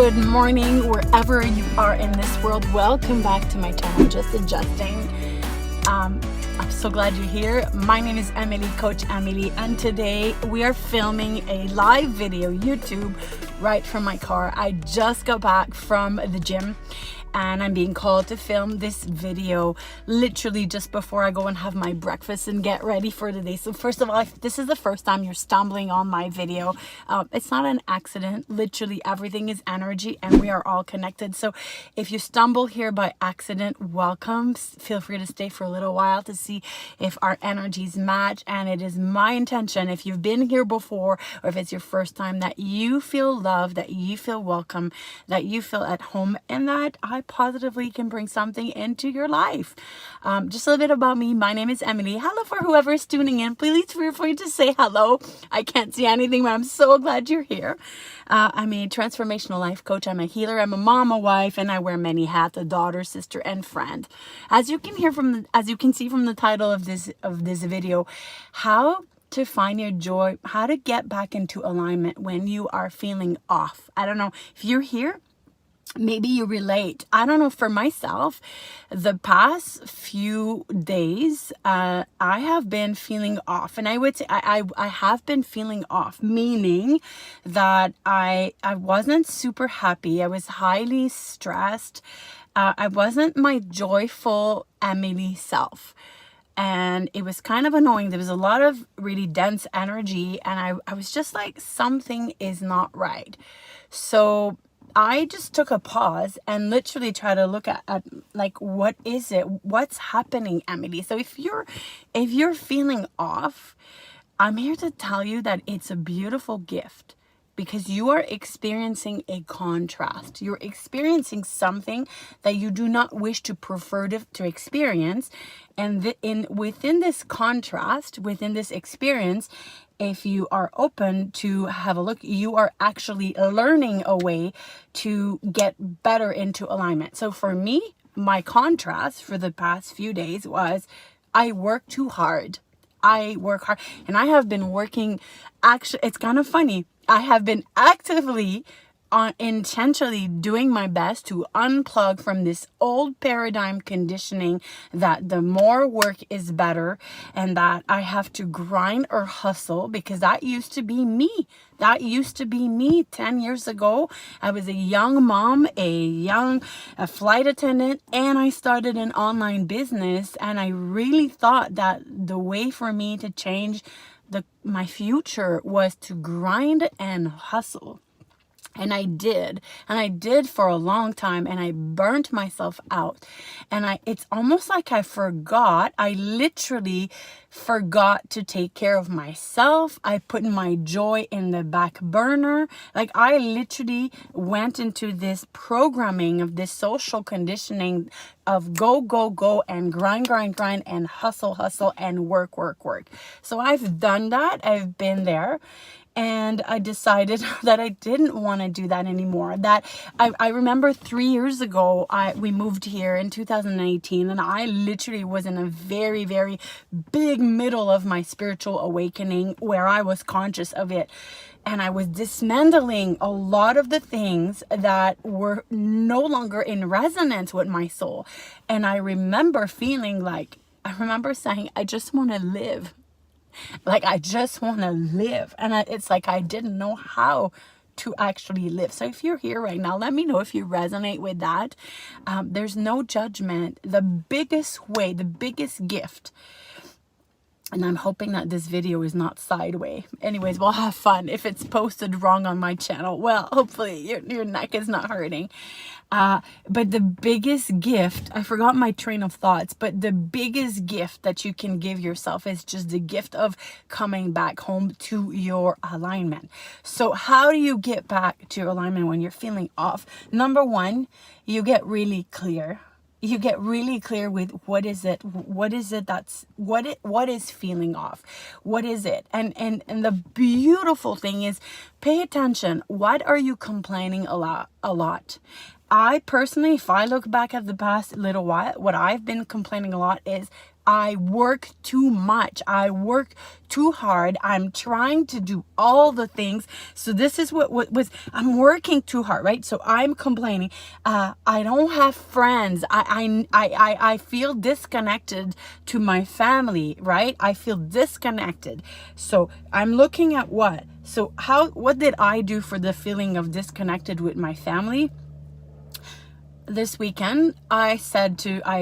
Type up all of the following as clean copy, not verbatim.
Good morning, wherever you are in this world. Welcome back to my channel, Just Adjusting. I'm so glad you're here. My name is Emily, Coach Emily, and today we are filming a live video, YouTube, right from my car. I just got back from the gym and I'm being called to film this video literally just before I go and have my breakfast and get ready for the day. So first of all, if this is the first time you're stumbling on my video, it's not an accident. Literally everything is energy and we are all connected. So if you stumble here by accident, welcome. Feel free to stay for a little while to see if our energies match. And it is my intention, if you've been here before or if it's your first time, that you feel loved, that you feel welcome, that you feel at home, and that I positively can bring something into your life. Just a little bit about me. My name is Emily. Hello for whoever is tuning in. Please feel free to say hello. I can't see anything, but I'm so glad you're here. I'm a transformational life coach. I'm a healer. I'm a mom, a wife, and I wear many hats: a daughter, sister, and friend. As you can see from the title of this video, how to find your joy, how to get back into alignment when you are feeling off. I don't know if you're here. Maybe you relate. I don't know, for myself, the past few days, I have been feeling off. And I would say I have been feeling off, meaning that I wasn't super happy. I was highly stressed. I wasn't my joyful Emily self. And it was kind of annoying. There was a lot of really dense energy. And I was just like, something is not right. So I just took a pause and literally try to look at like, what is it? What's happening, Emily? So if you're feeling off, I'm here to tell you that it's a beautiful gift, because you are experiencing a contrast. You're experiencing something that you do not wish to prefer to experience. And within this contrast, within this experience, if you are open to have a look, you are actually learning a way to get better into alignment. So for me, my contrast for the past few days was I work too hard. I work hard, and I have been working. Actually, it's kind of funny. I have been actively intentionally doing my best to unplug from this old paradigm conditioning that the more work is better, and that I have to grind or hustle, because that used to be me. That used to be me 10 years ago. I was a young mom, a flight attendant, and I started an online business, and I really thought that the way for me to change my future was to grind and hustle. And I did for a long time, and I burnt myself out. And it's almost like I literally forgot to take care of myself. I put my joy in the back burner. Like, I literally went into this programming of this social conditioning of go, and grind, and hustle, and work. So I've done that. I've been there. And I decided that I didn't want to do that anymore. That I remember 3 years ago, we moved here in 2018, and I literally was in a very, very big middle of my spiritual awakening, where I was conscious of it. And I was dismantling a lot of the things that were no longer in resonance with my soul. And I remember saying, I just want to live. Like, I just want to live. And it's like I didn't know how to actually live. So if you're here right now, let me know if you resonate with that. There's no judgment. The biggest gift, and I'm hoping that this video is not sideways. Anyways, we'll have fun. If it's posted wrong on my channel, well, hopefully your neck is not hurting. But the biggest gift, I forgot my train of thoughts, but the biggest gift that you can give yourself is just the gift of coming back home to your alignment. So how do you get back to your alignment when you're feeling off? Number one, you get really clear. You get really clear with what is it what is feeling off? What is it? And the beautiful thing is, pay attention. What are you complaining a lot? I personally, if I look back at the past little while, what I've been complaining a lot is I work too much. I work too hard. I'm trying to do all the things. So this is what was, I'm working too hard, right? So I'm complaining. I don't have friends. I feel disconnected to my family, right? I feel disconnected. So I'm looking at what? So what did I do for the feeling of disconnected with my family? This weekend, I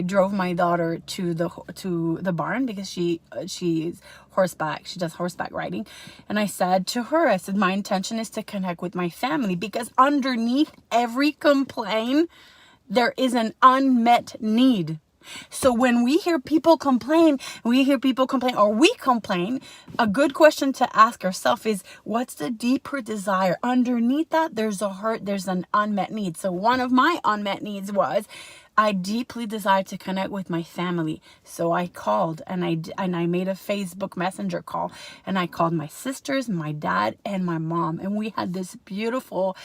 drove my daughter to the barn because she's horseback. She does horseback riding, and I said to her, I said, my intention is to connect with my family, because underneath every complaint, there is an unmet need. So when we hear people complain, or we complain, a good question to ask ourselves is, what's the deeper desire? Underneath that, there's a hurt, there's an unmet need. So one of my unmet needs was, I deeply desire to connect with my family. So I called and I made a Facebook Messenger call, and I called my sisters, my dad, and my mom. And we had this beautiful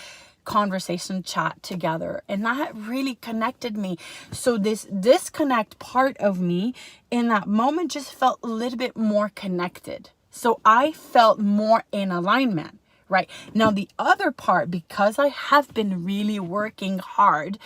conversation chat together, and that really connected me. So this disconnect part of me in that moment just felt a little bit more connected. So I felt more in alignment. Right now, the other part, because I have been really working hard,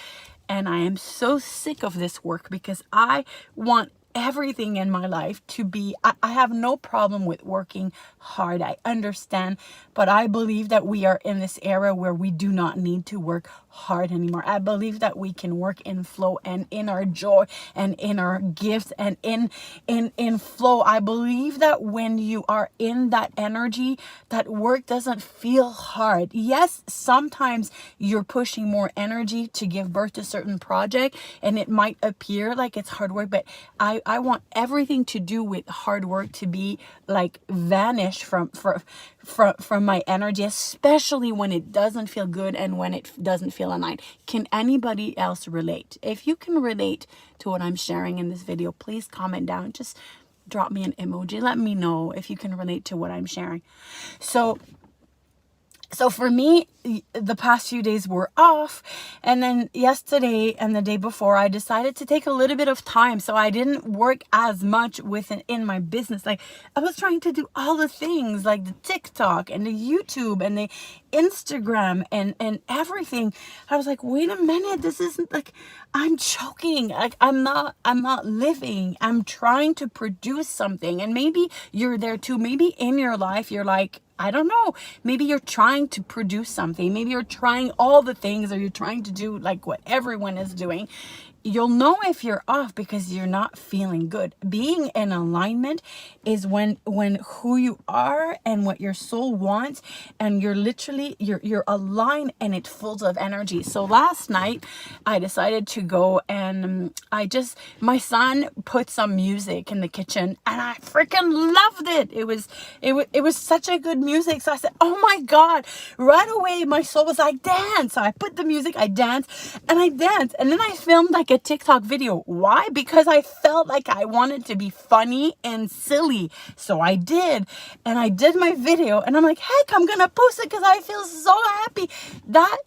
and I am so sick of this work, because I want everything in my life to be, I have no problem with working hard. I understand, but I believe that we are in this era where we do not need to work hard anymore. I believe that we can work in flow and in our joy and in our gifts and in flow. I believe that when you are in that energy, that work doesn't feel hard. Yes, sometimes you're pushing more energy to give birth to a certain project, and it might appear like it's hard work, but I want everything to do with hard work to be like vanish from my energy, especially when it doesn't feel good and when it doesn't feel aligned. Can anybody else relate? If you can relate to what I'm sharing in this video, please comment down. Just drop me an emoji. Let me know if you can relate to what I'm sharing. So for me, the past few days were off, and then yesterday and the day before, I decided to take a little bit of time, so I didn't work as much in my business. Like, I was trying to do all the things, like the TikTok and the YouTube and the Instagram and everything. I was like, wait a minute, this isn't, like, I'm choking. Like, I'm not living. I'm trying to produce something. And maybe you're there too. Maybe in your life you're like, I don't know, maybe you're trying to produce something. Maybe you're trying all the things, or you're trying to do like what everyone is doing. You'll know if you're off because you're not feeling good. Being in alignment is when who you are and what your soul wants, and you're literally, you're aligned, and it's full of energy. So last night I decided to go, and my son put some music in the kitchen, and I freaking loved it. It was such a good music. So I said, oh my God, right away my soul was like, dance. So I put the music, I danced, and then I filmed like a TikTok video. Why? Because I felt like I wanted to be funny and silly. So I did, and I did my video, and I'm like, heck, I'm gonna post it because I feel so happy. That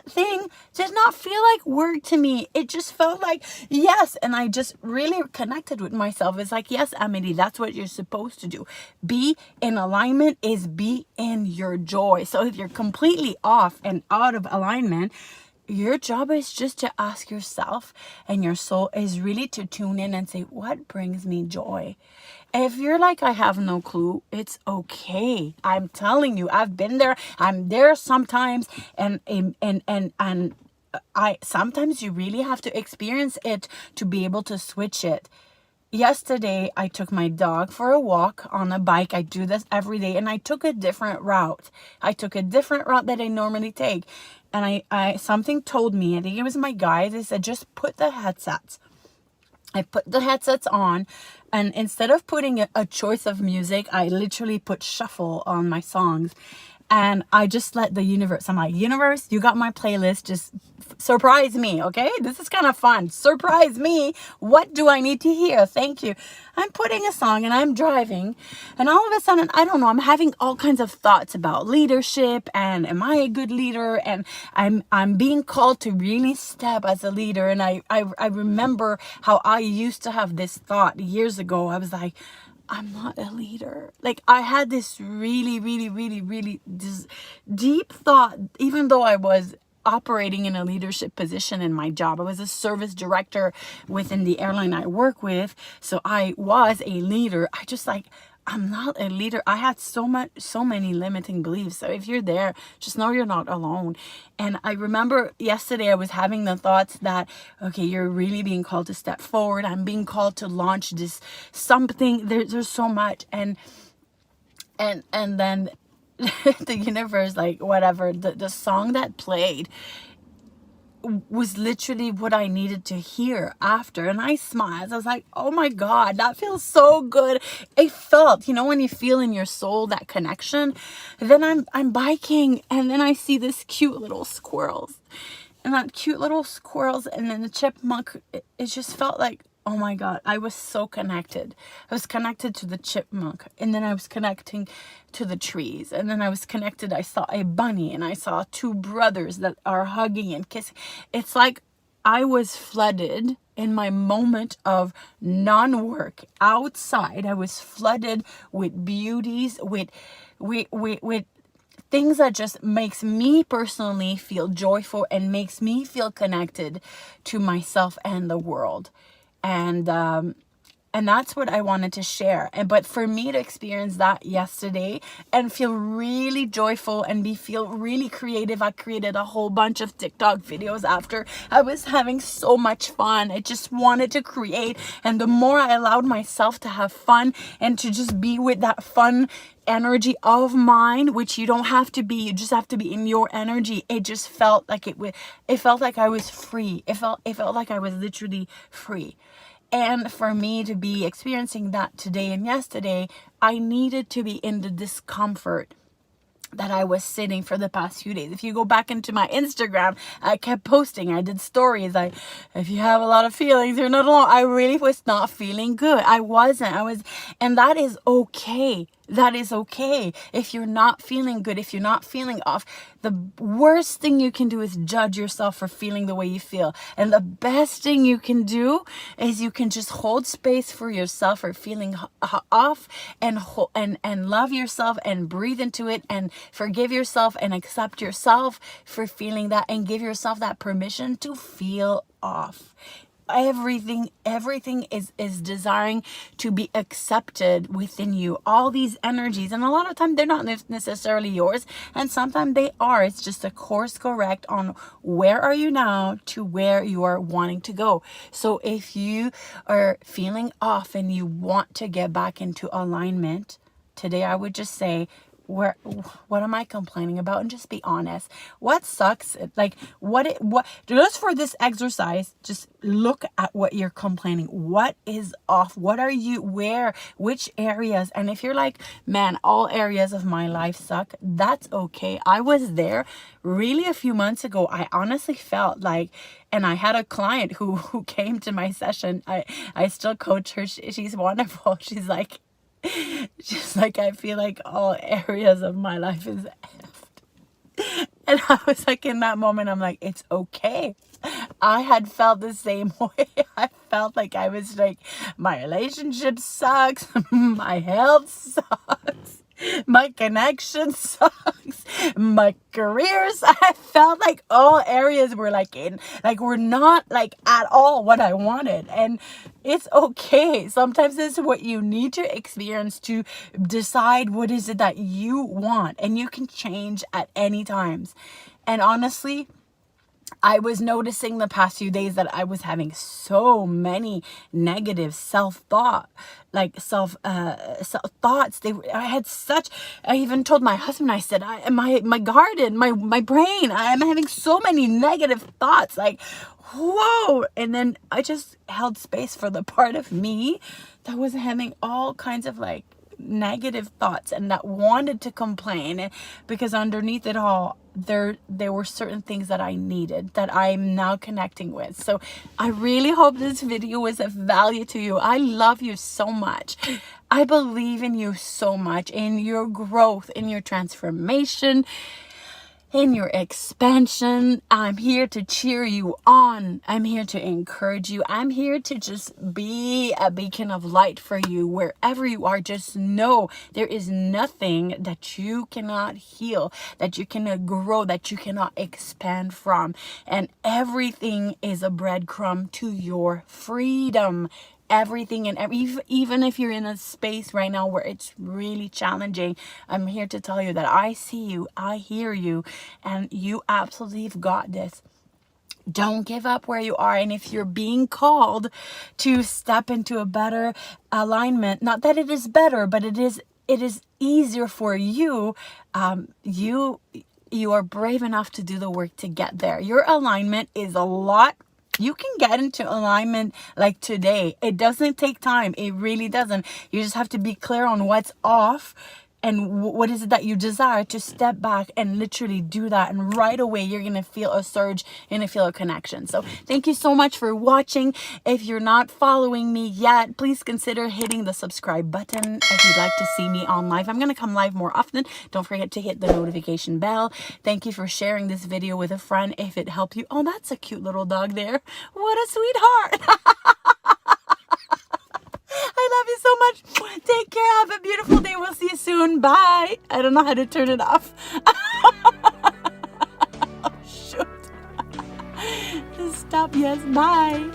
thing did not feel like work to me. It just felt like yes, and I just really connected with myself. It's like, yes, Amélie, that's what you're supposed to do. Be in alignment is be in your joy. So if you're completely off and out of alignment, your job is just to ask yourself, and your soul is really to tune in and say, what brings me joy? If you're like, I have no clue, it's okay. I'm telling you, I've been there. I'm there sometimes, and sometimes you really have to experience it to be able to switch it. Yesterday, I took my dog for a walk on a bike. I do this every day, and I took a different route. I took a different route that I normally take. And I something told me, I think it was my guide, they said, just put the headsets. I put the headsets on, and instead of putting a choice of music, I literally put shuffle on my songs. And I just let the universe, I'm like, universe, you got my playlist, just surprise me, okay? This is kind of fun. Surprise me. What do I need to hear? Thank you. I'm putting a song and I'm driving, and all of a sudden, I don't know, I'm having all kinds of thoughts about leadership and am I a good leader? And I'm being called to really step as a leader. And I remember how I used to have this thought years ago. I was like, I'm not a leader. Like, I had this really, really, really, really deep thought, even though I was operating in a leadership position in my job. I was a service director within the airline I work with. So I was a leader. I just like, I'm not a leader. I had so many limiting beliefs. So if you're there, just know you're not alone. And I remember yesterday I was having the thoughts that, okay, you're really being called to step forward. I'm being called to launch this something. There's so much. And then the universe, like whatever, the song that played was literally what I needed to hear after. And I smiled. I was like, oh my God, that feels so good. It felt, when you feel in your soul that connection. Then I'm biking, and then I see this cute little squirrels. And that cute little squirrels, and then the chipmunk, it just felt like, oh my God, I was so connected. I was connected to the chipmunk, and then I was connecting to the trees, and then I was connected. I saw a bunny, and I saw two brothers that are hugging and kissing. It's like I was flooded in my moment of non-work outside. I was flooded with beauties, with things that just makes me personally feel joyful and makes me feel connected to myself and the world. And that's what I wanted to share. But for me to experience that yesterday and feel really joyful and feel really creative, I created a whole bunch of TikTok videos after. I was having so much fun. I just wanted to create. And the more I allowed myself to have fun and to just be with that fun energy of mine, which you don't have to be, you just have to be in your energy. It just felt like it felt like I was free. It felt like I was literally free. And for me to be experiencing that today and yesterday, I needed to be in the discomfort that I was sitting for the past few days. If you go back into my Instagram, I kept posting. I did stories. If you have a lot of feelings, you're not alone. I really was not feeling good. I wasn't. And that is okay. That is okay. If you're not feeling good, if you're not feeling off, the worst thing you can do is judge yourself for feeling the way you feel. And the best thing you can do is you can just hold space for yourself for feeling off, and love yourself and breathe into it and forgive yourself and accept yourself for feeling that, and give yourself that permission to feel off. Everything is desiring to be accepted within you. All these energies, and a lot of times they're not necessarily yours, and sometimes they are. It's just a course correct on where are you now to where you are wanting to go. So if you are feeling off and you want to get back into alignment, today I would just say, what am I complaining about? And just be honest. What sucks? Like what just for this exercise, just look at what you're complaining. What is off? What are you, which areas? And if you're like, man, all areas of my life suck, that's okay. I was there really a few months ago. I honestly felt like, and I had a client who came to my session. I still coach her. She's wonderful. She's like, I feel like all areas of my life is effed. And I was like, in that moment, I'm like, it's okay. I had felt the same way. I felt like I was like, my relationship sucks. My health sucks. My connection sucks. My careers. I felt like all areas were were not like at all what I wanted. And it's okay. Sometimes this is what you need to experience to decide what is it that you want. And you can change at any times. And honestly, I was noticing the past few days that I was having so many negative self-thoughts. I even told my husband, I said, my garden, my brain, I'm having so many negative thoughts, like, whoa. And then I just held space for the part of me that was having all kinds of like negative thoughts and that wanted to complain, because underneath it all, there were certain things that I needed, that I'm now connecting with. So I really hope this video was of value to you. I love you so much. I believe in you so much, in your growth, in your transformation, in your expansion. I'm here to cheer you on. I'm here to encourage you. I'm here to just be a beacon of light for you wherever you are. Just know there is nothing that you cannot heal, that you cannot grow, that you cannot expand from. And everything is a breadcrumb to your freedom. Everything, and even if you're in a space right now where it's really challenging, I'm here to tell you that I see you, I hear you, and you absolutely have got this. Don't give up where you are. And if you're being called to step into a better alignment, not that it is better, but it is easier for you, you are brave enough to do the work to get there. Your alignment is a lot. You can get into alignment like today. It doesn't take time. It really doesn't. You just have to be clear on what's off and what is it that you desire, to step back and literally do that. And right away, you're going to feel a surge, you're going to feel a connection. So thank you so much for watching. If you're not following me yet, please consider hitting the subscribe button if you'd like to see me on live. I'm going to come live more often. Don't forget to hit the notification bell. Thank you for sharing this video with a friend if it helped you. Oh, that's a cute little dog there. What a sweetheart. I love you so much. Take care. Have a beautiful day. We'll see you soon. Bye. I don't know how to turn it off. Oh, shoot. Stop. Yes. Bye.